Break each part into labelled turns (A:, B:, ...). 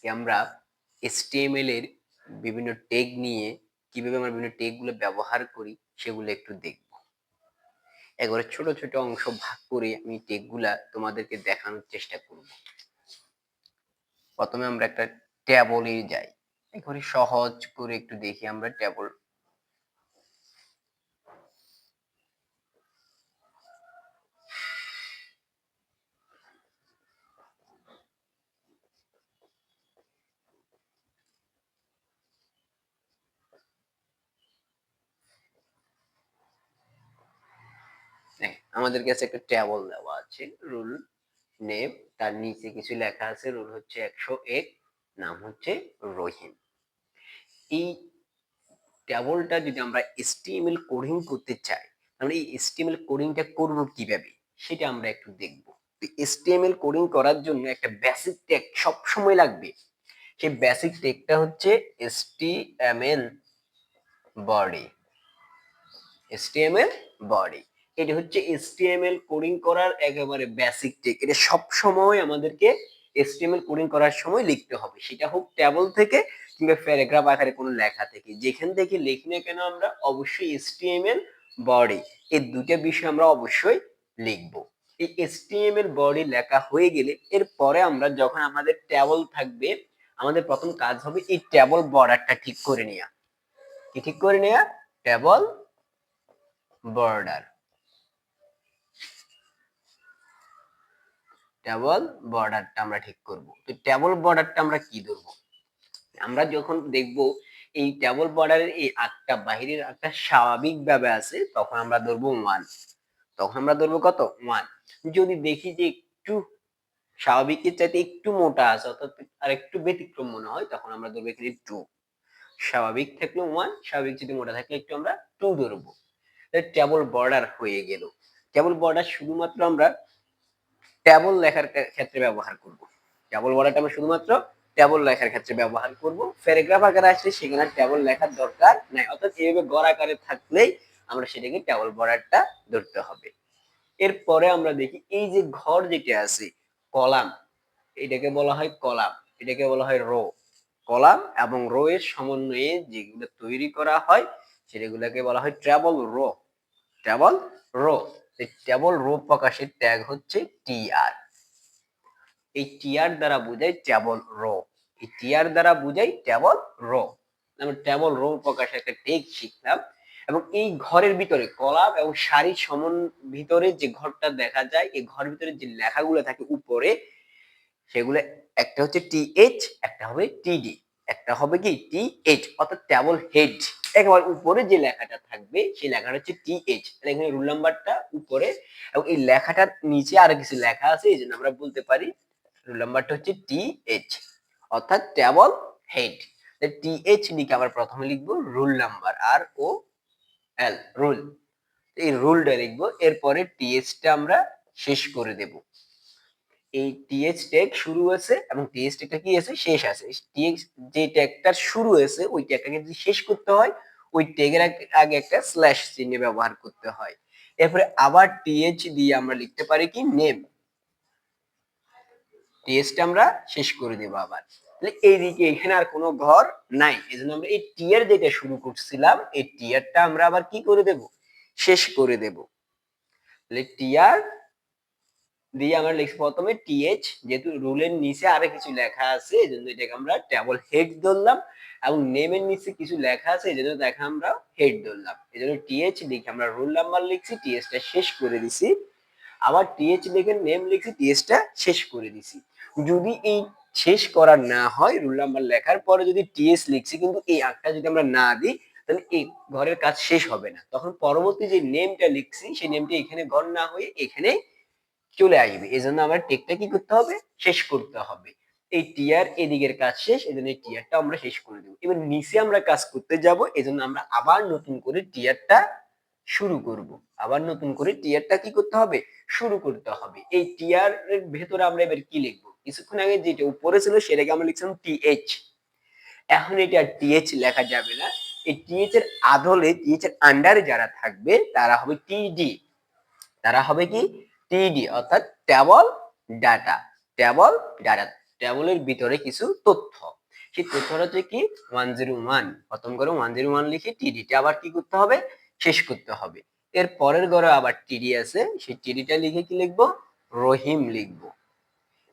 A: আজকে আমরা HTML এর বিভিন্ন ট্যাগ নিয়ে কিভাবে আমরা বিভিন্ন ট্যাগগুলো ব্যবহার করি সেগুলো একটু দেখব। একবারে ছোট ছোট অংশ ভাগ করে আমি ট্যাগগুলা তোমাদেরকে দেখানোর চেষ্টা করব। প্রথমে আমরা একটা ট্যাবলে যাই, একবারে সহজ করে একটু দেখি আমরা ট্যাবল। আমাদের কাছে একটা ট্যাবল দেওয়া আছে, রুল নেম, তার নিচে কিছু লেখা আছে, রুল হচ্ছে 101, নাম হচ্ছে রহিম। এই ট্যাবলটা যদি আমরা HTML কোডিং করতে চাই, আমরা এই HTML কোডিংটা করব কিভাবে সেটা আমরা একটু দেখব। HTML কোডিং করার জন্য একটা বেসিক ট্যাগ সব সময় লাগবে। সেই বেসিক ট্যাগটা হচ্ছে HTML বডি। HTML বডি এটা হচ্ছে HTML কোডিং করার একেবারে বেসিক ট্যাগ। এটা সব সময় আমাদেরকে HTML কোডিং করার সময় লিখতে হবে, সেটা হোক ট্যাবল থেকে কিংবা প্যারাগ্রাফ আকারে কোনো লেখা থেকে, যেখান থেকে লিখি না কেন আমরা অবশ্যই HTML বডি এই দুটো বিষয় আমরা অবশ্যই লিখব। এই HTML বডি লেখা হয়ে গেলে এরপরে আমরা যখন আমাদের ট্যাবল থাকবে, আমাদের প্রথম কাজ হবে এই ট্যাবল বর্ডারটা ঠিক করে নেওয়া। কি ঠিক করে নেওয়া? Table border. ট্যাবল বর্ডারটা আমরা ঠিক করব। তো ট্যাবল বর্ডারটা আমরা কি ধরবো? আমরা যখন দেখব এই ট্যাবল বর্ডারের এই আটটা বাহিরের একটা স্বাভাবিকভাবে আছে, তখন আমরা ধরবো 1। তখন আমরা ধরবো কত? 1। যদি দেখি যে একটু স্বাভাবিকের চাইতে একটু মোটা আছে, অর্থাৎ আর একটু ব্যতিক্রম মনে হয়, তখন আমরা ধরবো এখানে 2। স্বাভাবিক থাকলে 1, স্বাভাবিক যদি মোটা থাকলে একটু আমরা 2 ধরবো। ট্যাবল বর্ডার হয়ে গেল। ট্যাবল বর্ডার শুধুমাত্র আমরা ট্যাবল লেখার ক্ষেত্রে ব্যবহার করব। ট্যাবল বর্ডারটা আমরা শুধুমাত্র ট্যাবল লেখার ক্ষেত্রে ব্যবহার করব। প্যারাগ্রাফ আকারে আসলে সেখানে ট্যাবল লেখার দরকার নাই, অর্থাৎ এইভাবে গড় আকারে থাকলেই আমরা সেটাকে ট্যাবল বর্ডারটা ধরতে হবে। এরপরে আমরা দেখি এই যে ঘর যেটা আছে, কলাম, এটাকে বলা হয় কলাম, এটাকে বলা হয় রো। কলাম এবং রো এর সমন্বয়ে যেগুলো তৈরি করা হয় সেগুলোকে বলা হয় ট্যাবল রো। Table row. এই ট্যাবল রো প্রকাশের ট্যাগ হচ্ছে টিআর। এই টিআর দ্বারা বোঝাই ট্যাবল রো। এই টিআর দ্বারা বোঝাই ট্যাবল রো। আমরা ট্যাবল রো প্রকাশের একটা ট্যাগ শিখলাম। এবং এই ঘরের ভিতরে কলাম এবং সারির ভিতরে যে ঘরটা দেখা যায়, এই ঘরের ভিতরে যে লেখাগুলো থাকে উপরে, সেগুলো একটা হচ্ছে টিএইচ, একটা হবে টিডি, একটা হবে কি টিএইচ, অর্থাৎ ট্যাবল হেড। একেবারে উপরে যে লেখাটা থাকবে সেই লেখাটা হচ্ছে টিএইচ। এখানে রুল নাম্বারটা উপরে এবং এই লেখাটার নিচে আরো কিছু লেখা আছে, এই জন্য আমরা বলতে পারি রুল নাম্বারটা হচ্ছে টিএইচ, অর্থাৎ ট্যাবল হেড। টিএইচ লিখে আমরা প্রথমে লিখবো রুল নাম্বার, আর ও এল, রুল। এই রুলটা লিখবো, এরপরে টিএইচটা আমরা শেষ করে দেব। এই টিএইচ ট্যাগ শুরু আছে এবং টিএইচ ট্যাগটা কি আছে? শেষ আছে। টিএইচ যে ট্যাগটা শুরু হয়েছে ওই ট্যাগটাকে যদি শেষ করতে হয়, ওই ট্যাগের আগে একটা স্ল্যাশ চিহ্ন ব্যবহার করতে হয়। এরপরে আবার টিএইচ দিয়ে আমরা লিখতে পারি কি নেম। টিএইচটা আমরা শেষ করে দেব আবার। তাহলে এইদিকে এখানে আর কোনো ঘর নাই, এজন্য আমরা এই টিয়ার যেটা শুরু করছিলাম এই টিয়ারটা আমরা আবার কি করে দেব? শেষ করে দেব। তাহলে টিয়ার দিয়ে আমরা লিখছি প্রথমে টিএইচ, যেহেতু রুলের নিচে আরো কিছু লেখা আছে এজন্য এটাকে আমরা ট্যাবল হেড ধরলাম, এবং নেমের নিচে কিছু লেখা আছে এজন্য দেখে আমরা হেড ধরলাম। এজন্য টিএইচ লিখে আমরা রোল নাম্বার লিখছি, টিএইচটা শেষ করে দিছি। আবার টিএইচ লিখে নেম লিখছি, টিএইচটা শেষ করে দিছি। যদি এই শেষ করা না হয়, রোল নাম্বার লেখার পরে যদি টিএইচ লিখছি কিন্তু এই আঁকটা যদি আমরা না দিই, তাহলে এই ঘরের কাজ শেষ হবে না। তখন পরবর্তী যে নেমটা লিখছি সেই নেমটা এখানে ঘর না হয়ে এখানে চলে আসবে। এজন্য আমার টেকটা কি করতে হবে? শেষ করতে হবে। এই টিয়ার এদিকের কাজ শেষ, এজন্য এই টিয়ারটা আমরা শেষ করে দেব। এবার নিচে আমরা কাজ করতে যাব, এজন্য আমরা আবার নতুন করে টিয়ারটা শুরু করব। আবার নতুন করে টিয়ারটা কি করতে হবে? শুরু করতে হবে। এই টিয়ার এর ভেতরে আমরা এবার কি লিখব? কিছুক্ষণ আগে যেটা উপরে ছিল সেটাকে আমরা লিখছিলাম টিএইচ। এখন এটা টিএইচ লেখা যাবে না। এই টিএইচ এর আদলে, টিএইচ এর আন্ডারে যারা থাকবে তারা হবে টিডি। তারা হবে কি? টিডি, অর্থাৎ ট্যাবল ডাটা। Table data. টেবলের ভিতরে কিছু তথ্য, সেই তথ্যটা হচ্ছে কি 101, প্রথম ঘরে 101 লিখে টিডিটা আবার কি করতে হবে, শেষ করতে হবে। এর পরের ঘরে আবার টিডি আছে, সেই টিডিটা লিখে কি লিখবো, রহিম লিখবো,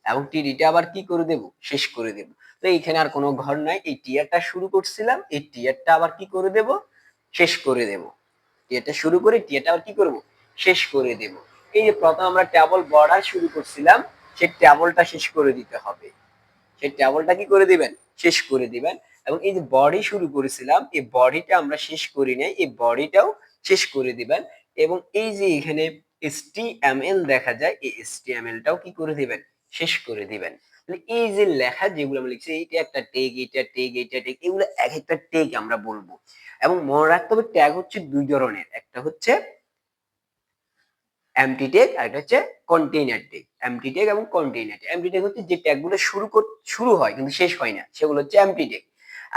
A: এবং টিডিটা আবার কি করে দেব, শেষ করে দেব। তো এইখানে আর কোনো ঘর নাই, এই টিয়ারটা শুরু করছিলাম, এই টিয়ারটা আবার কি করে দেব, শেষ করে দেব। টিয়ারটা শুরু করে টিয়ারটা আবার কি করব, শেষ করে দেব। এই যে প্রথম আমরা টেবল বর্ডার শুরু করছিলাম, সেই টেবলটা শেষ করে দিতে হবে, সেই টেবলটা কি করে দিবেন, শেষ করে দিবেন। এবং এই যে বডি শুরু করেছিলাম, এই বডিটা আমরা শেষ করি নাই, এই বডিটাও শেষ করে দিবেন। এবং এই যে এখানে HTML দেখা যায়, এই HTML টাও কি করে দিবেন, শেষ করে দিবেন। এই যে লেখা যেগুলো আমরা লিখছি, এইটা একটা ট্যাগ, এইটা ট্যাগ, এইটা ট্যাগ, এগুলো এক একটা ট্যাগ আমরা বলবো। এবং মনে রাখতে হবে ট্যাগ হচ্ছে দুই ধরনের, একটা হচ্ছে এমটি ট্যাগ আর একটা হচ্ছে কন্টেইনার ট্যাগ। এমটি ট্যাগ এবং কন্টেইনার ট্যাগ, এমটি ট্যাগ হচ্ছে যে ট্যাগ গুলো শুরু হয় কিন্তু শেষ হয় না, সেগুলো হচ্ছে এমটি ট্যাগ।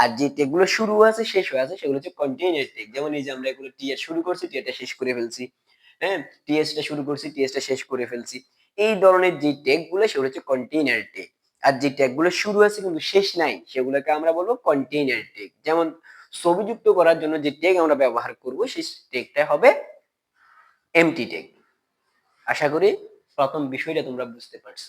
A: আর যে ট্যাগ গুলো শুরু আছে শেষ হয়ে আছে, সেগুলো হচ্ছে কন্টেইনার ট্যাগ। যেমন এই যে আমরা এগুলো টিএস শুরু করছি, টিএটা শেষ করে ফেলছি, হ্যাঁ, টিএসটা শুরু করছি, টিএসটা শেষ করে ফেলছি। এই ধরনের যে ট্যাগ গুলো সেগুলো হচ্ছে কন্টেইনার ট্যাগ। আর যে ট্যাগ গুলো শুরু আছে কিন্তু শেষ নাই, সেগুলোকে আমরা বলবো কন্টেইনার ট্যাগ। যেমন ছবি যুক্ত করার জন্য যে ট্যাগ আমরা ব্যবহার করব, সেই ট্যাগটা হবে এমটি ট্যাগ। আশা করি প্রথম বিষয়টা তোমরা বুঝতে পারছো।